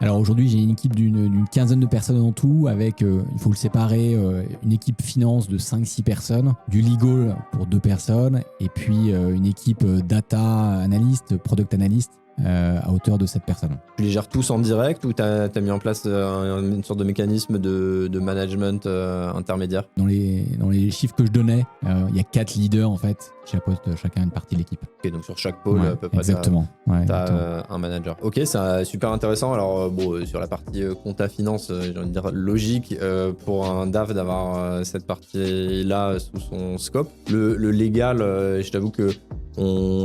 Alors aujourd'hui, j'ai une équipe d'une quinzaine de personnes en tout, avec, il faut le séparer, une équipe finance de 5-6 personnes, du legal pour 2 personnes, et puis une équipe data analyst, product analyst, à hauteur de 7 personnes. Tu les gères tous en direct ou tu as mis en place une sorte de mécanisme de management intermédiaire? Dans les chiffres que je donnais, il y a 4 leaders en fait, qui chapeautent chacun une partie de l'équipe. Ok, donc sur chaque pôle, Ouais, à peu près, exactement. t'as un manager. Ok, c'est super intéressant. Alors, bon, sur la partie compta finance, j'ai envie de dire logique pour un DAF d'avoir cette partie-là sous son scope. Le légal, je t'avoue que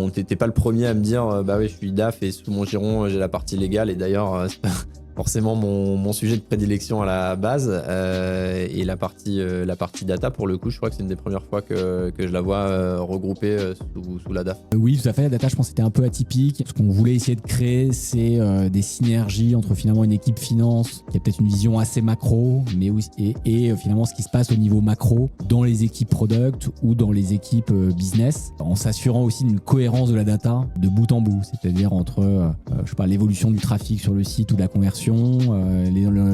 t'étais pas le premier à me dire bah oui, je suis DAF et sous mon giron, j'ai la partie légale. Et d'ailleurs, c'est pas forcément mon sujet de prédilection à la base. Et la partie data, pour le coup, je crois que c'est une des premières fois que je la vois regroupée sous la DAF. Oui, tout à fait. La data, je pense que c'était un peu atypique. Ce qu'on voulait essayer de créer, c'est des synergies entre finalement une équipe finance qui a peut-être une vision assez macro, mais aussi, et finalement ce qui se passe au niveau macro dans les équipes product ou dans les équipes business, en s'assurant aussi d'une cohérence de la data de bout en bout, c'est-à-dire entre je sais pas, l'évolution du trafic sur le site ou de la conversion,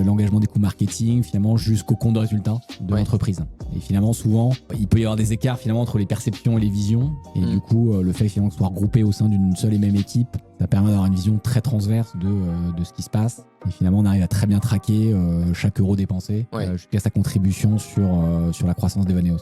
l'engagement des coûts marketing, finalement jusqu'au compte de résultat de l'entreprise. Et finalement, souvent, il peut y avoir des écarts finalement entre les perceptions et les visions. Et du coup, le fait finalement que ce soit regroupé au sein d'une seule et même équipe, ça permet d'avoir une vision très transverse de ce qui se passe. Et finalement, on arrive à très bien traquer chaque euro dépensé jusqu'à sa contribution sur la croissance d'Evaneos.